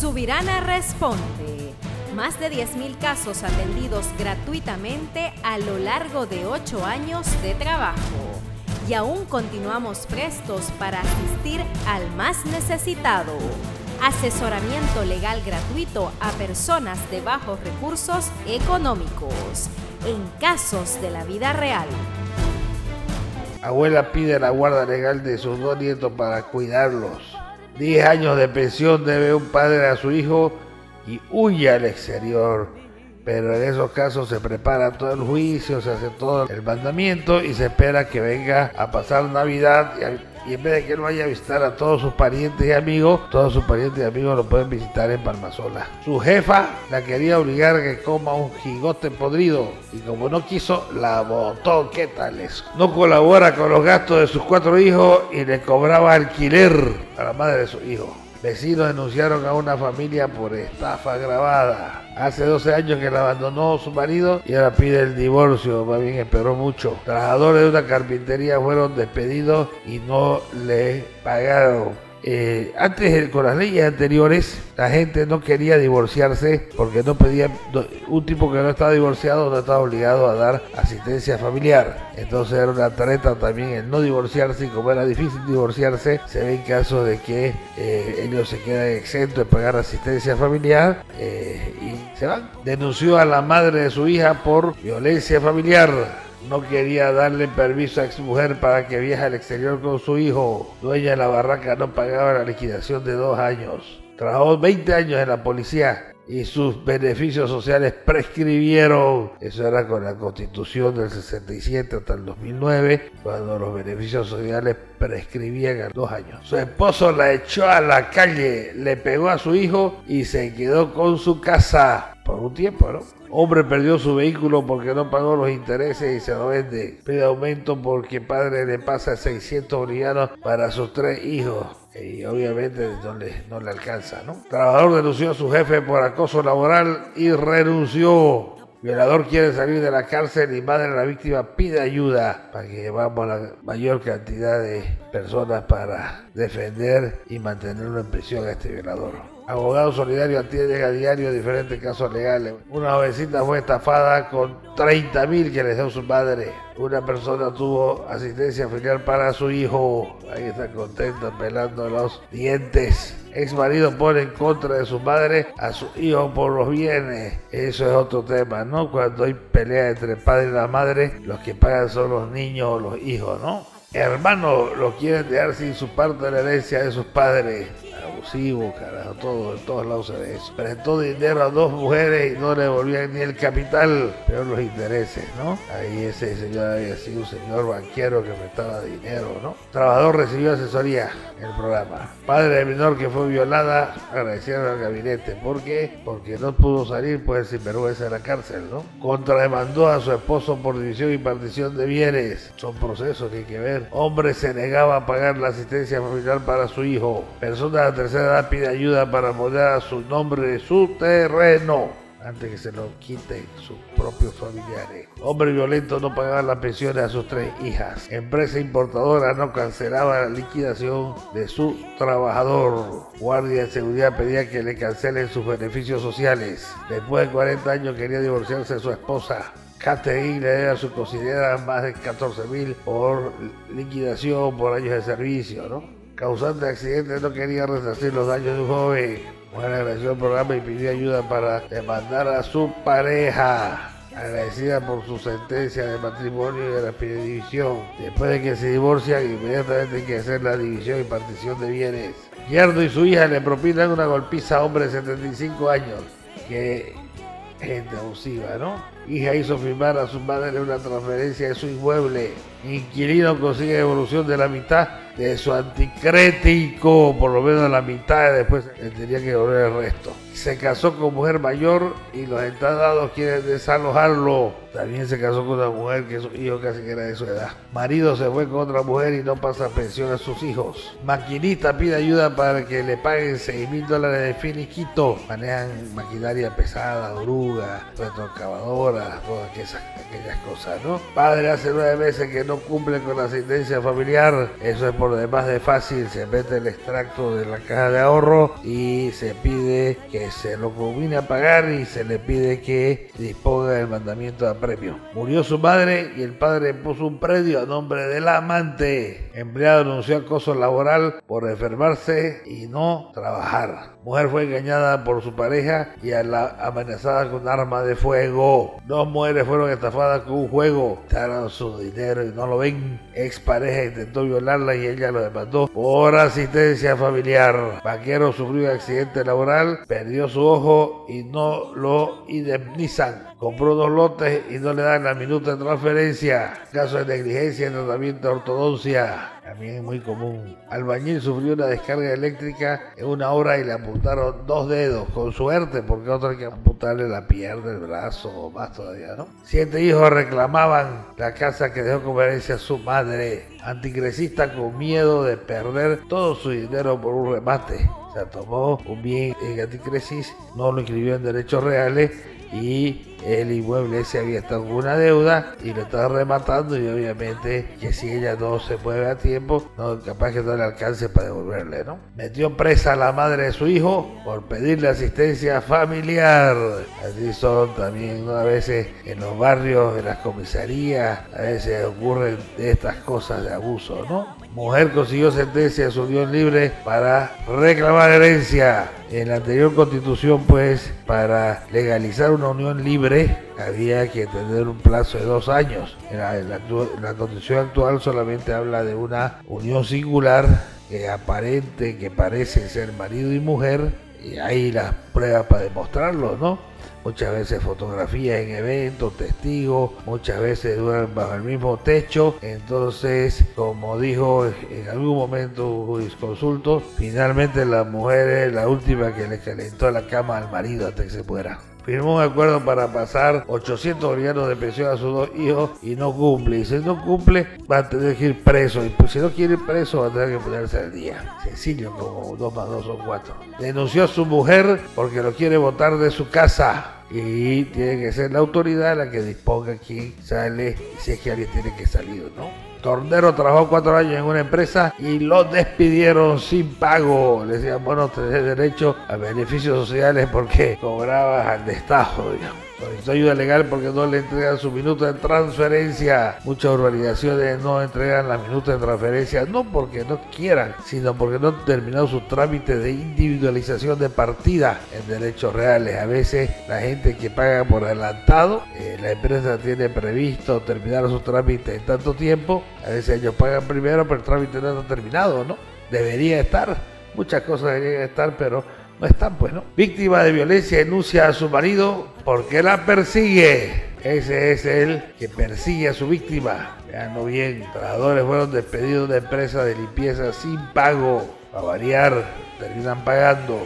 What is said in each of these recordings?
Subirana responde. Más de 10.000 casos atendidos gratuitamente a lo largo de 8 años de trabajo. Y aún continuamos prestos para asistir al más necesitado. Asesoramiento legal gratuito a personas de bajos recursos económicos, en casos de la vida real. Abuela pide la guarda legal de sus 2 nietos para cuidarlos. 10 años de pensión debe un padre a su hijo y huye al exterior. Pero en esos casos se prepara todo el juicio, se hace todo el mandamiento y se espera que venga a pasar Navidad y en vez de que él vaya a visitar a todos sus parientes y amigos, todos sus parientes y amigos lo pueden visitar en Palmasola. Su jefa la quería obligar a que coma un jigote podrido y como no quiso, la botó. ¿Qué tal eso? No colabora con los gastos de sus 4 hijos y le cobraba alquiler a la madre de su hijo. Vecinos denunciaron a una familia por estafa agravada. Hace 12 años que la abandonó su marido y ahora pide el divorcio, más bien esperó mucho. Trabajadores de una carpintería fueron despedidos y no le pagaron. Antes, con las leyes anteriores, la gente no quería divorciarse porque no pedía, un tipo que no estaba divorciado no estaba obligado a dar asistencia familiar. Entonces era una treta también el no divorciarse, y como era difícil divorciarse, se ven casos de que ellos se quedan exentos de pagar asistencia familiar y se van. Denunció a la madre de su hija por violencia familiar. No quería darle permiso a exmujer para que viaje al exterior con su hijo. Dueña de la barraca no pagaba la liquidación de 2 años. Trabajó 20 años en la policía y sus beneficios sociales prescribieron. Eso era con la Constitución del 67 hasta el 2009, cuando los beneficios sociales prescribían a 2 años. Su esposo la echó a la calle, le pegó a su hijo y se quedó con su casa por un tiempo, ¿no? Hombre perdió su vehículo porque no pagó los intereses y se lo vende. Pide aumento porque padre le pasa 600 bolivianos para sus 3 hijos. Y obviamente no le alcanza, ¿no? Trabajador denunció a su jefe por acoso laboral y renunció. Violador quiere salir de la cárcel y madre de la víctima pide ayuda para que llevamos a la mayor cantidad de personas para defender y mantenerlo en prisión a este violador. Abogado solidario atiende a diario diferentes casos legales. Una jovencita fue estafada con 30.000 que les dio su madre. Una persona tuvo asistencia familiar para su hijo. Ahí está contenta, pelando los dientes. Ex marido pone en contra de su madre a su hijo por los bienes. Eso es otro tema, ¿no? Cuando hay pelea entre padre y la madre, los que pagan son los niños o los hijos, ¿no? Hermanos lo quieren dejar sin su parte de la herencia de sus padres. Abusivo, carajo, en todos lados se ve eso. Prestó dinero a 2 mujeres y no le devolvían ni el capital, pero los intereses, ¿no? Ahí ese señor había sido un señor banquero que prestaba dinero, ¿no? Trabajador recibió asesoría en el programa. Padre de menor que fue violada, agradecieron al gabinete. ¿Por qué? Porque no pudo salir, pues sinvergüenza de la cárcel, ¿no? Contrademandó a su esposo por división y partición de bienes. Son procesos que hay que ver. Hombre se negaba a pagar la asistencia familiar para su hijo. Persona de la tercera edad pide ayuda para modelar a su nombre su terreno antes que se lo quiten sus propios familiares. Hombre violento no pagaba las pensiones a sus 3 hijas. Empresa importadora no cancelaba la liquidación de su trabajador. Guardia de seguridad pedía que le cancelen sus beneficios sociales. Después de 40 años quería divorciarse de su esposa. Catherine le debe a su cocinera más de 14.000 por liquidación por años de servicio, ¿no? Causante de accidente no quería resarcir los daños de un joven. Mujer agradeció el programa y pidió ayuda para demandar a su pareja. Agradecida por su sentencia de matrimonio y de la división. Después de que se divorcian, inmediatamente hay que hacer la división y partición de bienes. Yerno y su hija le propinan una golpiza a hombre de 75 años. Que gente abusiva, ¿no? Hija hizo firmar a su madre una transferencia de su inmueble. Inquilino consigue devolución de la mitad de su anticrético, por lo menos la mitad, y después le tenía que devolver el resto. Se casó con mujer mayor y los entradados quieren desalojarlo. También se casó con una mujer que su hijo casi que era de su edad. Marido se fue con otra mujer y no pasa pensión a sus hijos. Maquinista pide ayuda para que le paguen $6.000 de finiquito. Manejan maquinaria pesada, oruga, retroexcavadora, ignora todas aquellas cosas, ¿no? Padre hace 9 meses que no cumple con la asistencia familiar, eso es por demás de fácil, se mete el extracto de la caja de ahorro y se pide que se lo combine a pagar y se le pide que disponga del mandamiento de apremio. Murió su madre y el padre puso un predio a nombre del amante. Empleado denunció acoso laboral por enfermarse y no trabajar. Mujer fue engañada por su pareja y amenazada con arma de fuego. 2 mujeres fueron estafadas con un juego. Echaron su dinero y no lo ven. Expareja intentó violarla y ella lo demandó por asistencia familiar. Vaquero sufrió un accidente laboral, perdió su ojo y no lo indemnizan. Compró 2 lotes y no le dan la minuta de transferencia. Caso de negligencia en tratamiento de ortodoncia. También es muy común. Albañil sufrió una descarga eléctrica en una hora y le amputaron 2 dedos. Con suerte, porque otro hay que amputarle la pierna, el brazo o más todavía, ¿no? 7 hijos reclamaban la casa que dejó como herencia su madre. Anticresista con miedo de perder todo su dinero por un remate. Se tomó un bien en anticresis, no lo inscribió en derechos reales y el inmueble ese había estado con una deuda y lo estaba rematando, y obviamente que si ella no se mueve a tiempo, no, capaz que no le alcance para devolverle, ¿no? Metió presa a la madre de su hijo por pedirle asistencia familiar. Así son también, ¿no? A veces en los barrios, en las comisarías, a veces ocurren estas cosas de abuso, ¿no? Mujer consiguió sentencia de su unión libre para reclamar herencia. En la anterior constitución, pues, para legalizar una unión libre había que tener un plazo de 2 años. En la constitución actual solamente habla de una unión singular que parece ser marido y mujer, y hay las pruebas para demostrarlo, ¿no? Muchas veces fotografías en eventos, testigos, muchas veces duran bajo el mismo techo. Entonces, como dijo en algún momento un jurisconsulto, finalmente la mujer es la última que le calentó la cama al marido hasta que se muera. Firmó un acuerdo para pasar 800 bolivianos de pensión a sus 2 hijos y no cumple. Y si no cumple, va a tener que ir preso. Y pues, si no quiere ir preso, va a tener que ponerse al día. Sencillo, como 2 más 2 son 4. Denunció a su mujer porque lo quiere botar de su casa. Y tiene que ser la autoridad la que disponga quién sale, si es que alguien tiene que salir, ¿no? Tornero trabajó 4 años en una empresa y lo despidieron sin pago. Le decían, bueno, tenés derecho a beneficios sociales porque cobrabas al destajo, digamos. Solicitó ayuda legal porque no le entregan su minuta de transferencia. Muchas urbanizaciones no entregan las minutas de transferencia, no porque no quieran, sino porque no han terminado su trámite de individualización de partida en derechos reales. A veces la gente que paga por adelantado, la empresa tiene previsto terminar su trámite en tanto tiempo. A veces ellos pagan primero, pero el trámite no está terminado, ¿no? Debería estar, muchas cosas deberían estar, pero no están, pues, ¿no? Víctima de violencia denuncia a su marido porque la persigue. Ese es el que persigue a su víctima. Veanlo bien. Trabajadores fueron despedidos de empresa de limpieza sin pago. A variar, terminan pagando.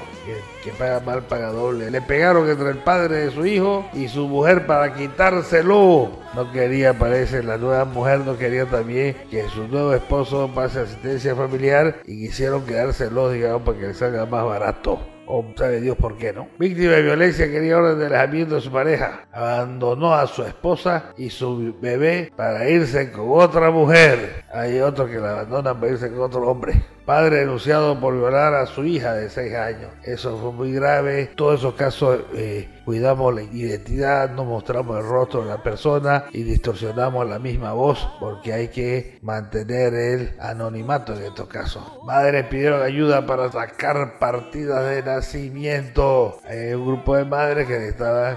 Que paga mal, paga doble. Le pegaron entre el padre de su hijo y su mujer para quitárselo. No quería, parece, la nueva mujer no quería también que su nuevo esposo pase asistencia familiar y quisieron quedárselo, digamos, para que le salga más barato. O sabe Dios por qué, ¿no? Víctima de violencia quería orden de alejamiento de su pareja. Abandonó a su esposa y su bebé para irse con otra mujer. Hay otros que la abandonan para irse con otro hombre. Padre denunciado por violar a su hija de 6 años. Eso fue muy grave. Todos esos casos cuidamos la identidad, no mostramos el rostro de la persona y distorsionamos la misma voz porque hay que mantener el anonimato en estos casos. Madres pidieron ayuda para sacar partidas de nacimiento. Hay un grupo de madres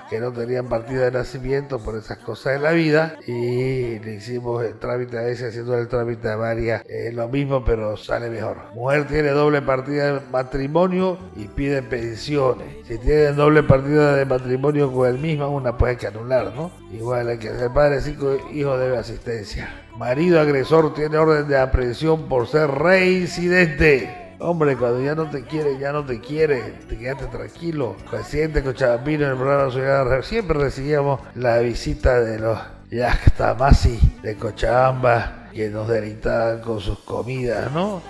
que no tenían partida de nacimiento por esas cosas de la vida y le hicimos el trámite a ese, haciendo el trámite a varias. Lo mismo, pero sale mejor. Mujer tiene doble partida de matrimonio y pide pensiones. Si tiene doble partida de matrimonio con el mismo, una puede que anular, ¿no? Igual hay que ser padre de 5 hijos debe asistencia. Marido agresor tiene orden de aprehensión por ser reincidente. Hombre, cuando ya no te quiere, ya no te quiere, te quedaste tranquilo. Presidente Cochabambino en el programa Ciudad, siempre recibíamos la visita de los Yactamasi de Cochabamba que nos deleitaban con sus comidas, ¿no?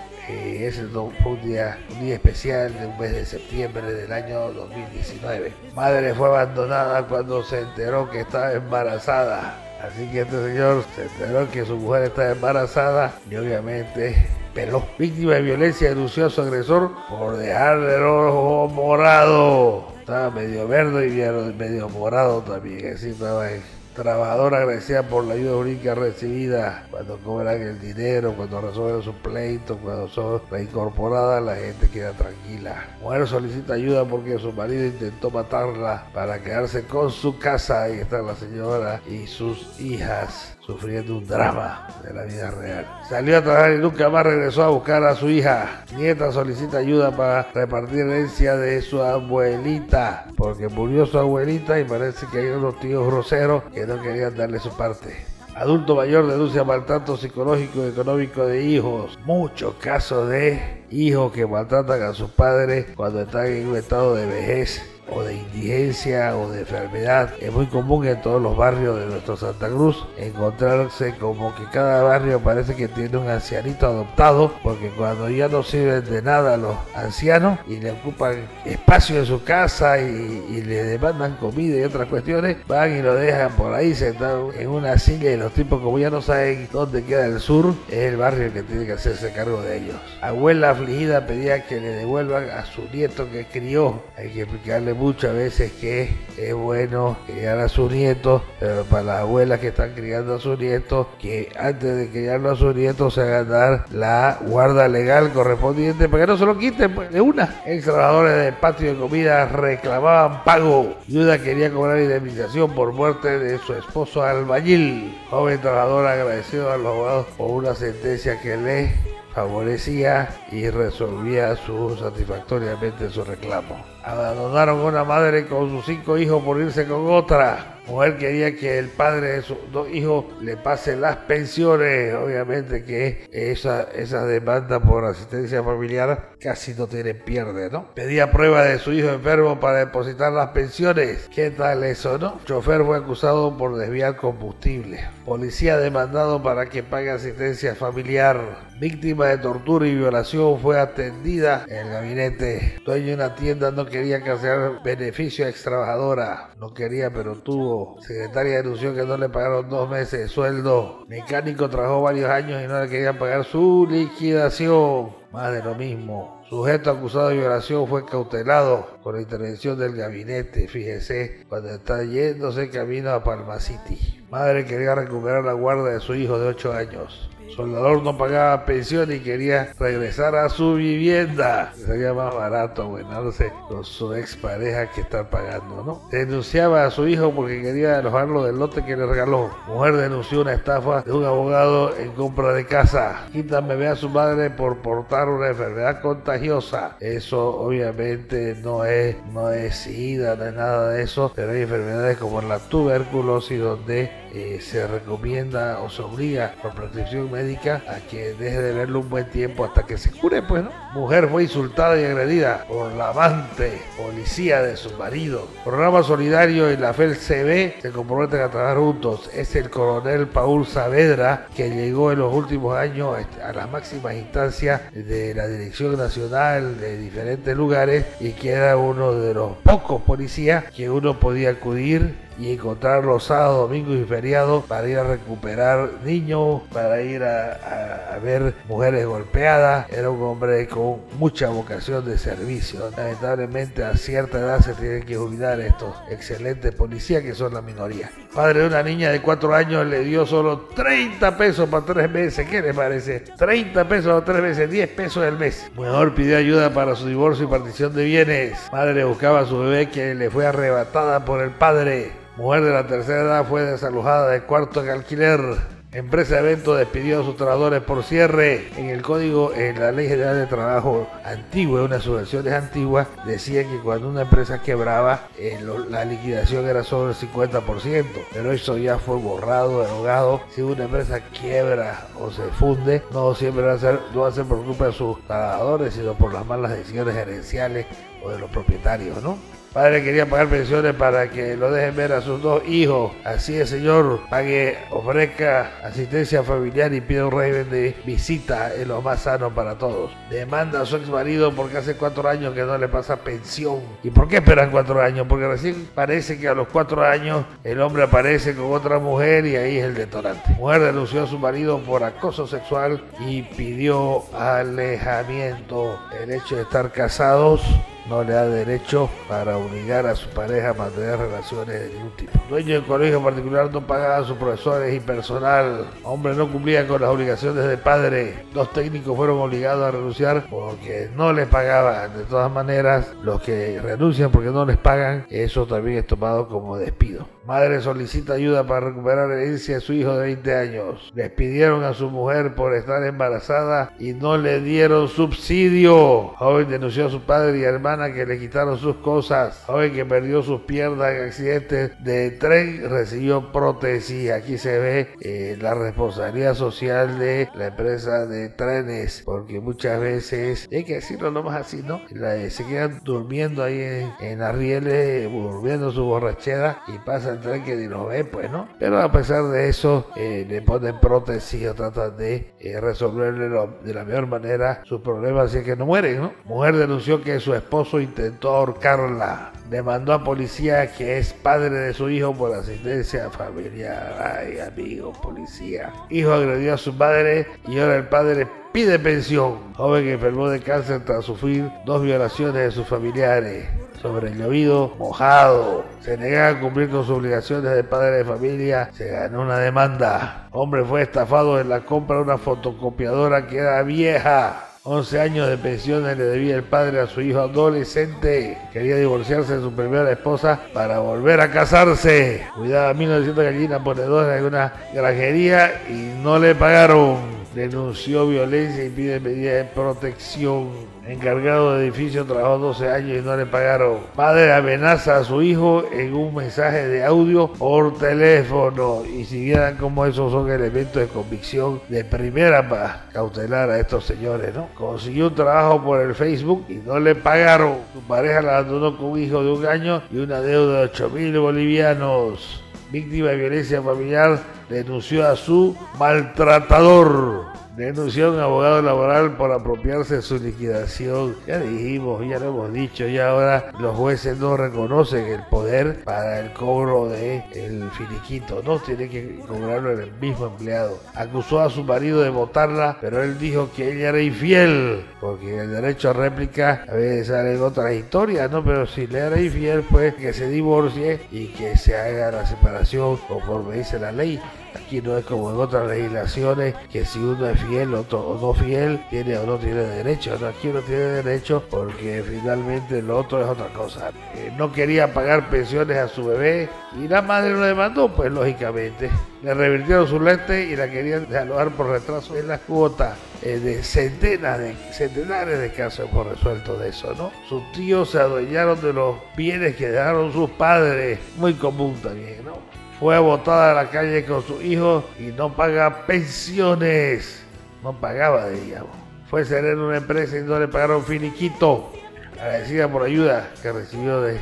ese fue un día especial de un mes de septiembre del año 2019. Madre fue abandonada cuando se enteró que estaba embarazada. Así que este señor se enteró que su mujer estaba embarazada y obviamente peló. Víctima de violencia denunció a su agresor por dejarle el ojo morado. Estaba medio verde y medio morado también. Así estaba ahí. Trabajadora agradecida por la ayuda jurídica recibida cuando cobran el dinero, cuando resuelven sus pleitos, cuando son reincorporadas, la gente queda tranquila. Mujer solicita ayuda porque su marido intentó matarla para quedarse con su casa. Ahí está la señora y sus hijas sufriendo un drama de la vida real. Salió a trabajar y nunca más regresó a buscar a su hija. Nieta solicita ayuda para repartir herencia de su abuelita, porque murió su abuelita y parece que hay unos tíos groseros que no querían darle su parte. Adulto mayor denuncia maltrato psicológico y económico de hijos. Muchos casos de hijos que maltratan a sus padres cuando están en un estado de vejez o de indigencia o de enfermedad. Es muy común en todos los barrios de nuestro Santa Cruz encontrarse como que cada barrio parece que tiene un ancianito adoptado, porque cuando ya no sirven de nada a los ancianos y le ocupan espacio en su casa y le demandan comida y otras cuestiones, van y lo dejan por ahí sentado en una silla y los tipos, como ya no saben dónde queda el sur, es el barrio que tiene que hacerse cargo de ellos. Abuela afligida pedía que le devuelvan a su nieto que crió. Hay que explicarle muchas veces que es bueno criar a sus nietos, pero para las abuelas que están criando a sus nietos, que antes de criarlo a sus nietos se hagan dar la guarda legal correspondiente para que no se lo quiten pues, de una. Ex trabajadores del patio de comida reclamaban pago. Viuda quería cobrar indemnización por muerte de su esposo albañil. Joven trabajador agradecido a los abogados por una sentencia que le favorecía y resolvía satisfactoriamente su reclamo. Abandonaron a una madre con sus 5 hijos por irse con otra. Mujer quería que el padre de sus 2 hijos le pase las pensiones. Obviamente que esa demanda por asistencia familiar casi no tiene pierde, ¿no? Pedía prueba de su hijo enfermo para depositar las pensiones. ¿Qué tal eso, no? Chofer fue acusado por desviar combustible. Policía demandado para que pague asistencia familiar. Víctima de tortura y violación fue atendida en el gabinete. Dueño de una tienda no quería cancelar beneficio a ex trabajadora. No quería, pero tuvo. Secretaria denunció que no le pagaron 2 meses de sueldo. Mecánico trabajó varios años y no le querían pagar su liquidación. Más de lo mismo. Sujeto acusado de violación fue cautelado con la intervención del gabinete. Fíjese, cuando está yéndose camino a Palma City. Madre quería recuperar la guarda de su hijo de 8 años. Soldador no pagaba pensión y quería regresar a su vivienda. Sería más barato abonarse con su expareja que estar pagando, ¿no? Denunciaba a su hijo porque quería alojarlo del lote que le regaló. Mujer denunció una estafa de un abogado en compra de casa. Quitan bebé a su madre por portar una enfermedad contagiosa. Eso obviamente no es SIDA, no es nada de eso, pero hay enfermedades como la tuberculosis donde se recomienda o se obliga por prescripción médica a que deje de verlo un buen tiempo hasta que se cure, pues, ¿no? Mujer fue insultada y agredida por la amante policía de su marido. Programa solidario y la FELCB se comprometen a trabajar juntos. Es el coronel Paul Saavedra que llegó en los últimos años a las máximas instancias de la Dirección Nacional de diferentes lugares y que era uno de los pocos policías que uno podía acudir y encontrar los sábados, domingos y feriados para ir a recuperar niños, para ir a ver mujeres golpeadas. Era un hombre con mucha vocación de servicio. Lamentablemente a cierta edad se tienen que jubilar estos excelentes policías que son la minoría. Padre de una niña de 4 años le dio solo 30 pesos para 3 meses. ¿Qué le parece? 30 pesos para 3 meses, 10 pesos al mes. Mujer pidió ayuda para su divorcio y partición de bienes. Madre buscaba a su bebé que le fue arrebatada por el padre. Mujer de la tercera edad fue desalojada de cuarto en alquiler. Empresa de eventos despidió a sus trabajadores por cierre. En la Ley General de Trabajo antigua, unas subvenciones antiguas, decía que cuando una empresa quebraba, la liquidación era solo el 50%, pero eso ya fue borrado, derogado. Si una empresa quiebra o se funde, no siempre va a ser por culpa de sus trabajadores, sino por las malas decisiones gerenciales o de los propietarios, ¿no? Padre quería pagar pensiones para que lo dejen ver a sus 2 hijos. Así el señor pague, ofrezca asistencia familiar y pide un régimen de visita en lo más sano para todos. Demanda a su ex marido porque hace 4 años que no le pasa pensión. ¿Y por qué esperan 4 años? Porque recién parece que a los 4 años el hombre aparece con otra mujer y ahí es el detonante. Mujer denunció a su marido por acoso sexual y pidió alejamiento. El hecho de estar casados no le da derecho para obligar a su pareja a mantener relaciones de ningún tipo. Dueño del colegio particular no pagaba a sus profesores y personal. Hombre no cumplía con las obligaciones de padre. 2 técnicos fueron obligados a renunciar porque no les pagaban. De todas maneras, los que renuncian porque no les pagan, eso también es tomado como despido. Madre solicita ayuda para recuperar herencia de su hijo de 20 años. Despidieron a su mujer por estar embarazada y no le dieron subsidio. Joven denunció a su padre y hermana que le quitaron sus cosas. Joven que perdió sus piernas en accidentes de tren recibió prótesis. Aquí se ve la responsabilidad social de la empresa de trenes, porque muchas veces, hay que decirlo nomás así, ¿no? Se quedan durmiendo ahí en las rieles, durmiendo su borrachera y pasa el tren que ni lo ve, pues, ¿no? Pero a pesar de eso, le ponen prótesis o tratan de resolverle de la mejor manera sus problemas, así que no mueren, ¿no? Mujer denunció que su esposo intentó ahorcarla. Demandó a policía que es padre de su hijo por asistencia familiar. Ay, amigo, policía. Hijo agredió a su madre y ahora el padre pide pensión. Joven que enfermó de cáncer tras sufrir 2 violaciones de sus familiares. Sobre el llovido mojado. Se negaba a cumplir con sus obligaciones de padre de familia. Se ganó una demanda. Hombre fue estafado en la compra de una fotocopiadora que era vieja. 11 años de pensiones le debía el padre a su hijo adolescente. Quería divorciarse de su primera esposa para volver a casarse. Cuidaba 1900 gallinas ponedoras en una granjería y no le pagaron. Denunció violencia y pide medidas de protección. Encargado de edificio trabajó 12 años y no le pagaron. Padre amenaza a su hijo en un mensaje de audio por teléfono. Y si vieran cómo esos son elementos de convicción de primera para cautelar a estos señores, ¿no? Consiguió un trabajo por el Facebook y no le pagaron. Su pareja la abandonó con un hijo de 1 año y una deuda de 8.000 bolivianos. Víctima de violencia familiar denunció a su maltratador. Denunció a un abogado laboral por apropiarse de su liquidación. Ya dijimos, ya lo hemos dicho, y ahora los jueces no reconocen el poder para el cobro del finiquito, no tiene que cobrarlo el mismo empleado. Acusó a su marido de botarla, pero él dijo que ella era infiel, porque en el derecho a réplica a veces salen otras historias, ¿no? Pero si le era infiel, pues que se divorcie y que se haga la separación conforme dice la ley. Aquí no es como en otras legislaciones que si uno es fiel o no fiel, tiene o no tiene derecho. No, aquí uno tiene derecho porque finalmente lo otro es otra cosa. No quería pagar pensiones a su bebé y la madre lo demandó, pues lógicamente. Le revirtieron su lente y la querían desalojar por retraso en las cuotas. De centenares de casos hemos resuelto de eso, ¿no? Sus tíos se adueñaron de los bienes que dejaron sus padres. Muy común también, ¿no? Fue botada a la calle con su hijo y no paga pensiones. No pagaba, digamos. Fue sereno en una empresa y no le pagaron finiquito. Agradecida por ayuda que recibió de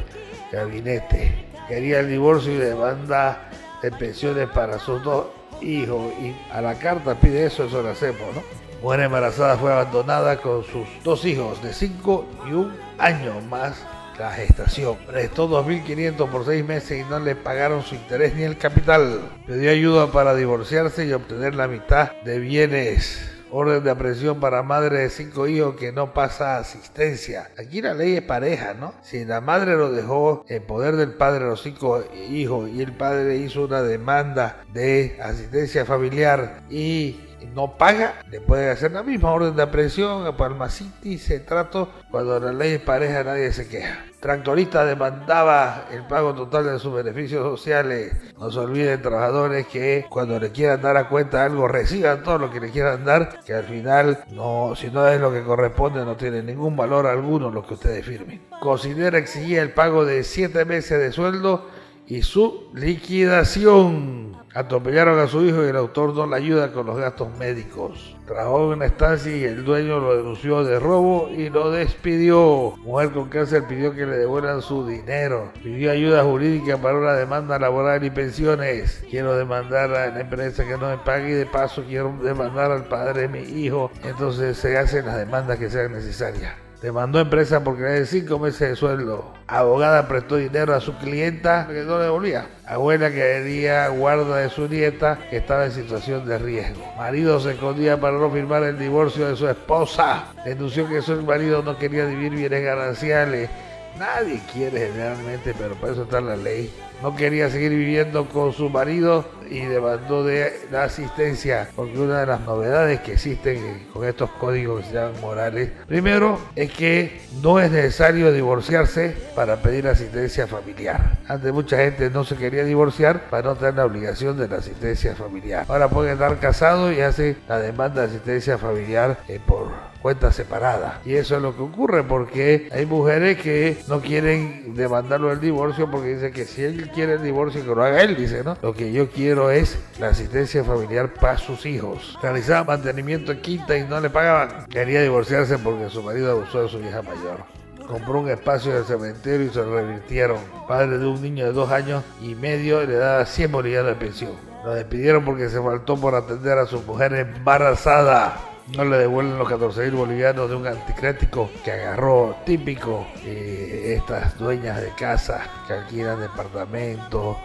gabinete. Quería el divorcio y demanda de pensiones para sus 2 hijos. Y a la carta pide eso lo hacemos, ¿no? Mujer embarazada fue abandonada con sus 2 hijos de 5 y 1 año más la gestación. Prestó 2.500 por 6 meses y no le pagaron su interés ni el capital. Pidió ayuda para divorciarse y obtener la mitad de bienes. Orden de aprehensión para madre de 5 hijos que no pasa asistencia. Aquí la ley es pareja, ¿no? Si la madre lo dejó en poder del padre los 5 hijos y el padre hizo una demanda de asistencia familiar y no paga, le pueden hacer la misma orden de aprehensión a Palma City. Se trató cuando la ley es pareja, nadie se queja. Tractorista demandaba el pago total de sus beneficios sociales. No se olviden, trabajadores, que cuando le quieran dar a cuenta algo, reciban todo lo que le quieran dar, que al final, no, si no es lo que corresponde, no tiene ningún valor alguno lo que ustedes firmen. Cocinera exigía el pago de 7 meses de sueldo y su liquidación. Atropellaron a su hijo y el autor no le ayuda con los gastos médicos. Trabajó en una estancia y el dueño lo denunció de robo y lo despidió. Mujer con cáncer pidió que le devuelvan su dinero. Pidió ayuda jurídica para una demanda laboral y pensiones. Quiero demandar a la empresa que no me pague y de paso quiero demandar al padre de mi hijo. Entonces se hacen las demandas que sean necesarias. Demandó empresa porque le de 5 meses de sueldo. Abogada prestó dinero a su clienta que no le devolvía. Abuela que quería guarda de su nieta que estaba en situación de riesgo. Marido se escondía para no firmar el divorcio de su esposa. Denunció que su marido no quería dividir bienes gananciales. Nadie quiere generalmente, pero para eso está la ley. No quería seguir viviendo con su marido y demandó de la asistencia, porque una de las novedades que existen con estos códigos que se llaman morales, primero es que no es necesario divorciarse para pedir asistencia familiar. Antes mucha gente no se quería divorciar para no tener la obligación de la asistencia familiar. Ahora pueden estar casados y hacen la demanda de asistencia familiar por cuenta separada. Y eso es lo que ocurre porque hay mujeres que no quieren demandarlo el divorcio porque dicen que si él quiere el divorcio que lo haga él, dice, ¿no? Lo que yo quiero es la asistencia familiar para sus hijos. Realizaba mantenimiento en quinta y no le pagaban. Quería divorciarse porque su marido abusó de su hija mayor. Compró un espacio en el cementerio y se lo revirtieron. Padre de un niño de 2 años y medio le daba 100 bolivianos de pensión. Lo despidieron porque se faltó por atender a su mujer embarazada. No le devuelven los 14.000 bolivianos de un anticrético que agarró, típico estas dueñas de casa que alquilan departamentos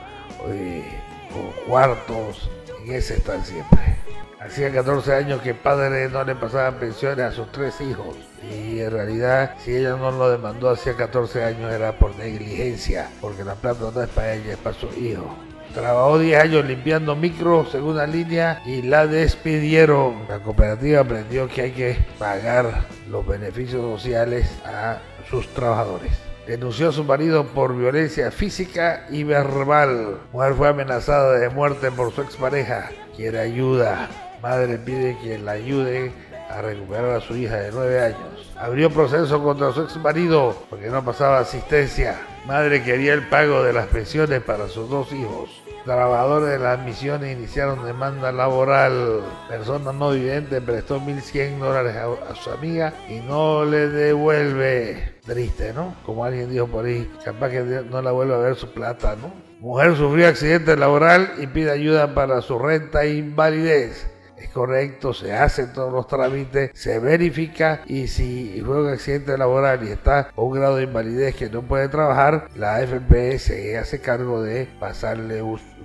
o cuartos, en ese están siempre. Hacía 14 años que padre no le pasaban pensiones a sus 3 hijos y en realidad si ella no lo demandó hacía 14 años era por negligencia, porque la plata no es para ella, es para su hijo. Trabajó 10 años limpiando micro, segunda línea, y la despidieron. La cooperativa aprendió que hay que pagar los beneficios sociales a sus trabajadores. Denunció a su marido por violencia física y verbal. Mujer fue amenazada de muerte por su expareja. Quiere ayuda. Madre pide que la ayude a recuperar a su hija de 9 años. Abrió proceso contra su exmarido porque no pasaba asistencia. Madre quería el pago de las pensiones para sus 2 hijos. Trabajadores de las misiones iniciaron demanda laboral. Persona no vidente prestó $1.100 a su amiga y no le devuelve. Triste, ¿no? Como alguien dijo por ahí, capaz que no la vuelve a ver su plata, ¿no? Mujer sufrió accidente laboral y pide ayuda para su renta e invalidez. Es correcto, se hacen todos los trámites, se verifica y si fue un accidente laboral y está con un grado de invalidez que no puede trabajar, la AFP se hace cargo de pasarle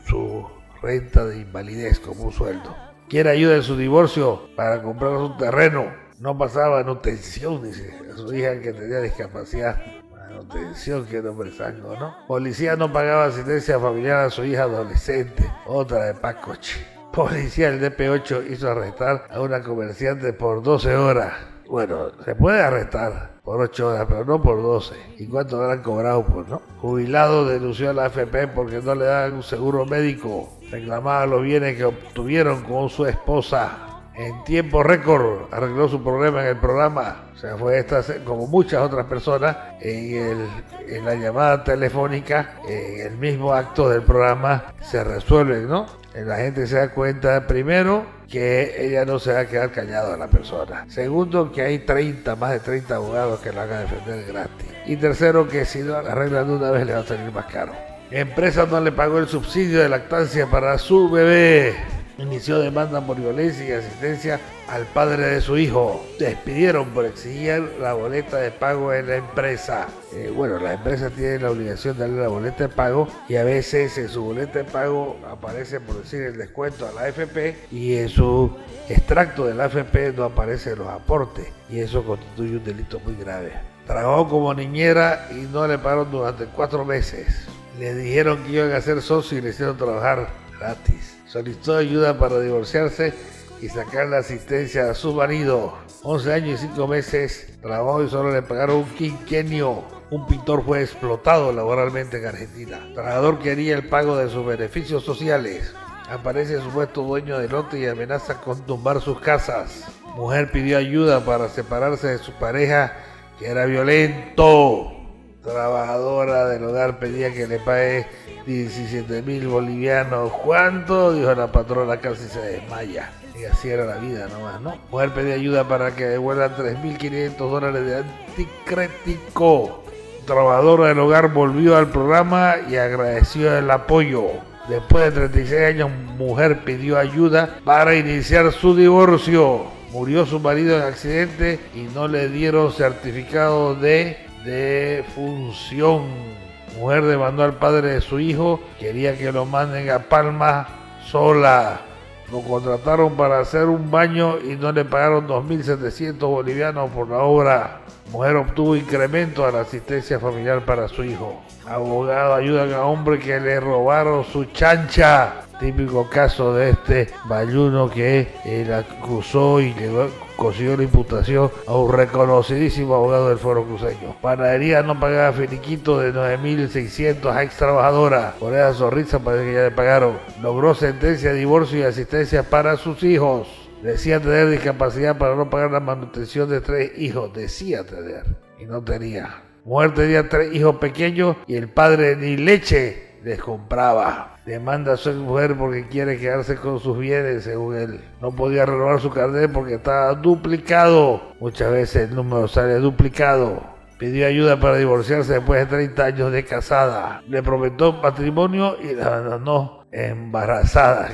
su renta de invalidez como un sueldo. Quiere ayuda en su divorcio para comprar un terreno. No pasaba manutención, dice, a su hija que tenía discapacidad. Manutención, que nombre sango, ¿no? Policía no pagaba asistencia familiar a su hija adolescente. Otra de Pacoche. Policía del DP8 hizo arrestar a una comerciante por 12 horas. Bueno, se puede arrestar por 8 horas, pero no por 12. ¿Y cuánto habrán cobrado, pues, no? Jubilado denunció a la AFP porque no le dan un seguro médico. Reclamaba los bienes que obtuvieron con su esposa. En tiempo récord arregló su problema en el programa. O sea, fue esta, como muchas otras personas, en la llamada telefónica, en el mismo acto del programa, se resuelve, ¿no? La gente se da cuenta, primero, que ella no se va a quedar callada a la persona. Segundo, que hay más de 30 abogados que la van a defender gratis. Y tercero, que si no la arreglan de una vez le va a salir más caro. Empresa no le pagó el subsidio de lactancia para su bebé. Inició demanda por violencia y asistencia al padre de su hijo. Despidieron por exigir la boleta de pago en la empresa. La empresa tiene la obligación de darle la boleta de pago y a veces en su boleta de pago aparece, por decir, el descuento a la AFP y en su extracto de la AFP no aparecen los aportes y eso constituye un delito muy grave. Trabajó como niñera y no le pagaron durante 4 meses. Le dijeron que iban a ser socios y le hicieron trabajar gratis. Solicitó ayuda para divorciarse y sacar la asistencia a su marido. 11 años y 5 meses trabajó y solo le pagaron un quinquenio. Un pintor fue explotado laboralmente en Argentina. El trabajador quería el pago de sus beneficios sociales. Aparece el supuesto dueño del lote y amenaza con tumbar sus casas. Mujer pidió ayuda para separarse de su pareja que era violento. trabajadora del hogar pedía que le pague 17.000 bolivianos. ¿Cuánto? Dijo la patrona, casi se desmaya. Y así era la vida nomás, ¿no? Mujer pedía ayuda para que devuelvan $3.500 de anticrético. Trabajadora del hogar volvió al programa y agradeció el apoyo. Después de 36 años, mujer pidió ayuda para iniciar su divorcio. Murió su marido en accidente y no le dieron certificado de defunción. Mujer demandó al padre de su hijo, quería que lo manden a Palma sola. Lo contrataron para hacer un baño y no le pagaron 2.700 bolivianos por la obra. Mujer obtuvo incremento a la asistencia familiar para su hijo. Abogado ayudan a hombre que le robaron su chancha. Típico caso de este bayuno que él acusó y le consiguió la imputación a un reconocidísimo abogado del Foro Cruceño. Panadería no pagaba finiquito de 9.600 a ex trabajadora. Por esa sonrisa parece que ya le pagaron. Logró sentencia de divorcio y asistencia para sus hijos. Decía tener discapacidad para no pagar la manutención de 3 hijos. Decía tener y no tenía. Mujer tenía 3 hijos pequeños y el padre ni leche les compraba. Demanda a su mujer porque quiere quedarse con sus bienes, según él. No podía renovar su carnet porque estaba duplicado. Muchas veces el número sale duplicado. Pidió ayuda para divorciarse después de 30 años de casada. Le prometió matrimonio y la abandonó embarazada.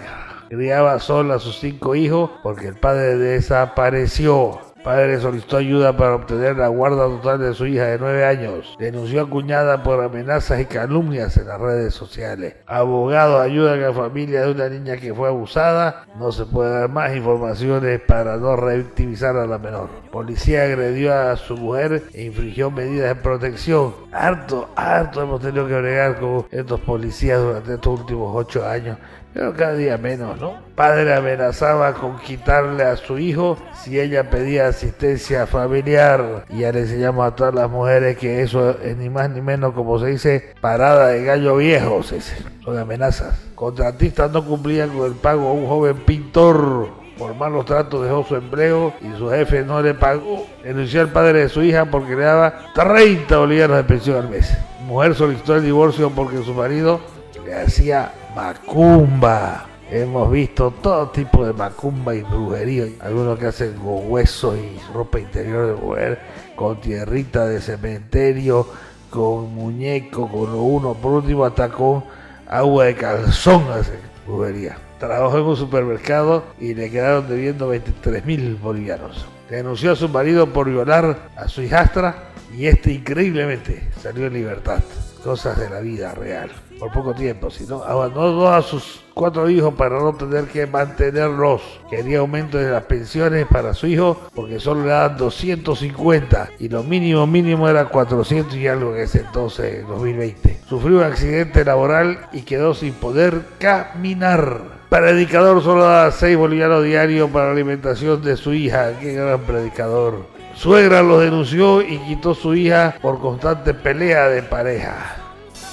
Criaba sola a sus 5 hijos porque el padre desapareció. El padre solicitó ayuda para obtener la guarda total de su hija de 9 años. Denunció a cuñada por amenazas y calumnias en las redes sociales. Abogados ayudan a la familia de una niña que fue abusada. No se puede dar más informaciones para no revictimizar a la menor. Policía agredió a su mujer e infringió medidas de protección. Harto hemos tenido que bregar con estos policías durante estos últimos 8 años. Pero cada día menos, ¿no? Padre amenazaba con quitarle a su hijo si ella pedía asistencia familiar. Y ya le enseñamos a todas las mujeres que eso es ni más ni menos, como se dice, parada de gallo viejo, se dice. Son amenazas. Contratistas no cumplían con el pago a un joven pintor. Por malos tratos dejó su empleo y su jefe no le pagó. Denunció al padre de su hija porque le daba 30 bolivianos de pensión al mes. Mujer solicitó el divorcio porque su marido le hacía macumba. Hemos visto todo tipo de macumba y brujería. Algunos que hacen con huesos y ropa interior de mujer, con tierrita de cementerio, con muñeco, con lo uno, por último hasta con agua de calzón hacen brujería. Trabajó en un supermercado y le quedaron debiendo 23.000 bolivianos. Denunció a su marido por violar a su hijastra y este increíblemente salió en libertad. Cosas de la vida real. Por poco tiempo, si no, abandonó a sus 4 hijos para no tener que mantenerlos. Quería aumento de las pensiones para su hijo porque solo le daban 250 y lo mínimo era 400 y algo en ese entonces, en 2020. Sufrió un accidente laboral y quedó sin poder caminar. Predicador solo daba 6 bolivianos diarios para la alimentación de su hija. Qué gran predicador. Suegra lo denunció y quitó su hija por constante pelea de pareja.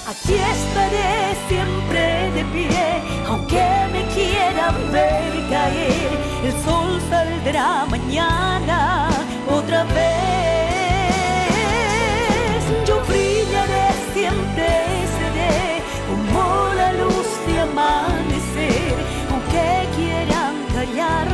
Aquí estaré siempre de pie, aunque me quieran ver caer. El sol saldrá mañana otra vez. Yo brillaré, siempre seré como la luz de amanecer, aunque quieran callar.